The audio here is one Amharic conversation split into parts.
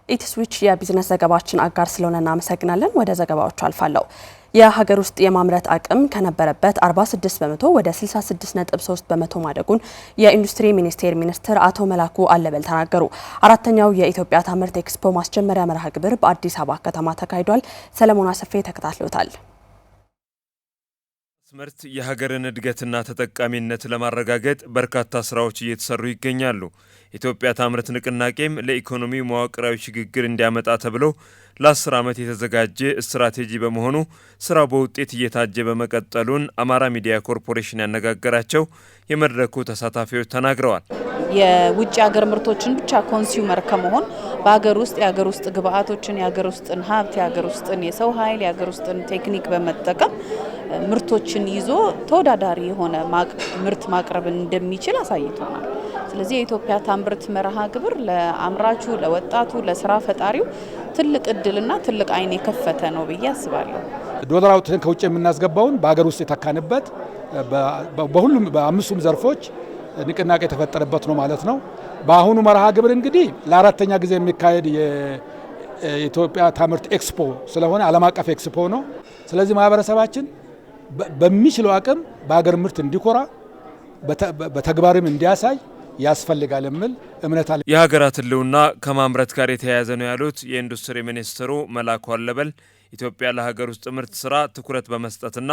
ኢትስዊች የቢዝነስ ዘገባችን አጋር ስለሆነ እናመሰግናለን። ወደ ዘገባዎቹ አልፋለሁ። የሀገር ውስጥ የማምረት አቅም ከነበረበት 46 በመቶ ወደ 66.3 በመቶ ማደጉን የኢንዱስትሪ ሚኒስትር አቶ መላኩ አለበል ተናገሩ። አራተኛው የኢትዮጵያ ታምርት ኤክስፖ ማስጀመሪያ መርሃ ግብር በአዲስ አበባ ከተማ ተካሂዷል። ሰለሞን አሰፌ ተከታትሎታል። ምርት የሀገርን እድገትና ተጠቃሚነት ለማረጋገጥ በርካታ ስራዎች እየተሰሩ ይገኛሉ። ኢትዮጵያ ታምርት ንቅናቄም ለኢኮኖሚ መዋቅራዊ ሽግግር እንዲያመጣ ተብሎ ለ10 ዓመት የተዘጋጀ ስትራቴጂ በመሆኑ ስራው በውጤት እየታጀበ መቀጠሉን አማራ ሚዲያ ኮርፖሬሽን ያነጋገራቸው የመድረኩ ተሳታፊዎች ተናግረዋል። የውጭ ሀገር ምርቶችን ብቻ ኮንሱመር ከመሆን በሀገር ውስጥ የሀገር ውስጥ ግብአቶችን የሀገር ውስጥን ሀብት የሀገር ውስጥን የሰው ኃይል የሀገር ውስጥን ቴክኒክ በመጠቀም ምርቶችን ይዞ ተወዳዳሪ የሆነ ምርት ማቅረብ እንደሚችል አሳይቶናል። ስለዚህ የኢትዮጵያ ታምርት መርሃ ግብር ለአምራቹ፣ ለወጣቱ፣ ለስራ ፈጣሪው ትልቅ እድልና ትልቅ አይን የከፈተ ነው ብዬ አስባለሁ። ዶላር አውጥተን ከውጭ የምናስገባውን በሀገር ውስጥ የተካንበት በሁሉም በአምስቱም ዘርፎች ንቅናቄ የተፈጠረበት ነው ማለት ነው። በአሁኑ መርሃ ግብር እንግዲህ ለአራተኛ ጊዜ የሚካሄድ የኢትዮጵያ ታምርት ኤክስፖ ስለሆነ ዓለም አቀፍ ኤክስፖ ነው። ስለዚህ ማህበረሰባችን በሚችለው አቅም በሀገር ምርት እንዲኮራ በተግባርም እንዲያሳይ ያስፈልጋል የሚል እምነት አለ። የሀገራት ህልውና ከማምረት ጋር የተያያዘ ነው ያሉት የኢንዱስትሪ ሚኒስትሩ መላኩ አለበል ኢትዮጵያ ለሀገር ውስጥ ምርት ስራ ትኩረት በመስጠትና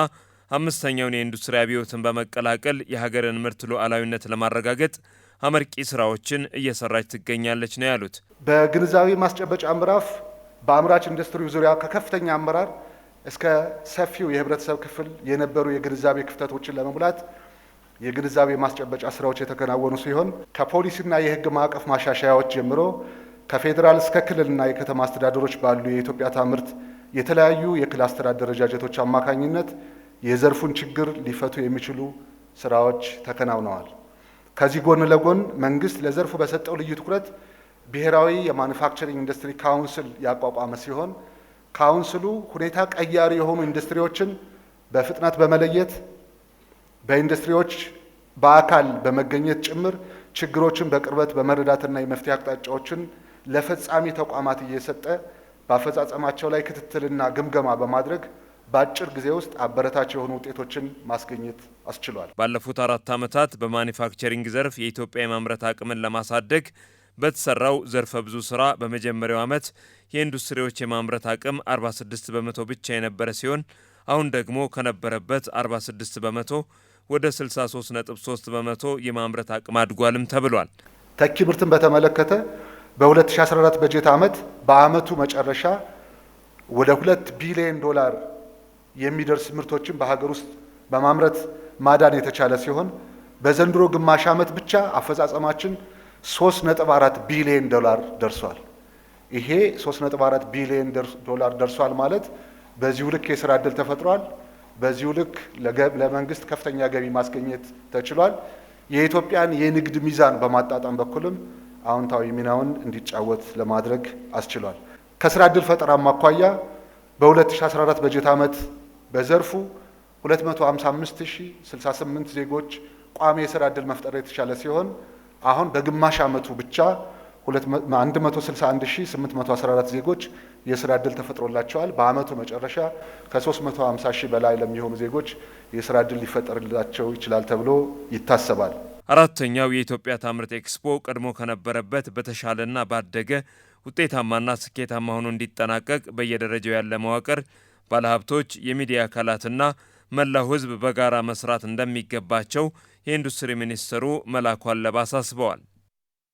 አምስተኛውን የኢንዱስትሪ አብዮትን በመቀላቀል የሀገርን ምርት ሉዓላዊነት ለማረጋገጥ አመርቂ ስራዎችን እየሰራች ትገኛለች ነው ያሉት። በግንዛቤ ማስጨበጫ ምዕራፍ በአምራች ኢንዱስትሪው ዙሪያ ከከፍተኛ አመራር እስከ ሰፊው የህብረተሰብ ክፍል የነበሩ የግንዛቤ ክፍተቶችን ለመሙላት የግንዛቤ ማስጨበጫ ስራዎች የተከናወኑ ሲሆን ከፖሊሲና የህግ ማዕቀፍ ማሻሻያዎች ጀምሮ ከፌዴራል እስከ ክልልና የከተማ አስተዳደሮች ባሉ የኢትዮጵያ ታምርት የተለያዩ የክላስተር አደረጃጀቶች አማካኝነት የዘርፉን ችግር ሊፈቱ የሚችሉ ስራዎች ተከናውነዋል። ከዚህ ጎን ለጎን መንግስት ለዘርፉ በሰጠው ልዩ ትኩረት ብሔራዊ የማኑፋክቸሪንግ ኢንዱስትሪ ካውንስል ያቋቋመ ሲሆን ካውንስሉ ሁኔታ ቀያሪ የሆኑ ኢንዱስትሪዎችን በፍጥነት በመለየት በኢንዱስትሪዎች በአካል በመገኘት ጭምር ችግሮችን በቅርበት በመረዳትና የመፍትሄ አቅጣጫዎችን ለፈጻሚ ተቋማት እየሰጠ በአፈጻጸማቸው ላይ ክትትልና ግምገማ በማድረግ በአጭር ጊዜ ውስጥ አበረታች የሆኑ ውጤቶችን ማስገኘት አስችሏል። ባለፉት 4 ዓመታት በማኒፋክቸሪንግ ዘርፍ የኢትዮጵያ የማምረት አቅምን ለማሳደግ በተሰራው ዘርፈ ብዙ ስራ በመጀመሪያው ዓመት የኢንዱስትሪዎች የማምረት አቅም 46 በመቶ ብቻ የነበረ ሲሆን አሁን ደግሞ ከነበረበት 46 በመቶ ወደ 63.3 በመቶ የማምረት አቅም አድጓልም ተብሏል። ተኪ ምርትን በተመለከተ በ2014 በጀት ዓመት በአመቱ መጨረሻ ወደ $2 ቢሊዮን የሚደርስ ምርቶችን በሀገር ውስጥ በማምረት ማዳን የተቻለ ሲሆን በዘንድሮ ግማሽ ዓመት ብቻ አፈጻጸማችን $3.4 ቢሊዮን ደርሷል። ይሄ $3.4 ቢሊዮን ደርሷል ማለት በዚሁ ልክ የስራ ዕድል ተፈጥሯል። በዚሁ ልክ ለመንግስት ከፍተኛ ገቢ ማስገኘት ተችሏል። የኢትዮጵያን የንግድ ሚዛን በማጣጣም በኩልም አዎንታዊ ሚናውን እንዲጫወት ለማድረግ አስችሏል። ከስራ ዕድል ፈጠራ አኳያ በ2014 በጀት ዓመት በዘርፉ 255,068 ዜጎች ቋሚ የስራ ዕድል መፍጠር የተቻለ ሲሆን አሁን በግማሽ ዓመቱ ብቻ 161,814 ዜጎች የስራ ዕድል ተፈጥሮላቸዋል። በአመቱ መጨረሻ ከ350,000 በላይ ለሚሆኑ ዜጎች የስራ ዕድል ሊፈጠርላቸው ይችላል ተብሎ ይታሰባል። አራተኛው የኢትዮጵያ ታምርት ኤክስፖ ቀድሞ ከነበረበት በተሻለና ባደገ ውጤታማና ስኬታማ ሆኖ እንዲጠናቀቅ በየደረጃው ያለ መዋቅር፣ ባለሀብቶች፣ የሚዲያ አካላትና መላው ህዝብ በጋራ መስራት እንደሚገባቸው የኢንዱስትሪ ሚኒስትሩ መላኩ አለበል አሳስበዋል።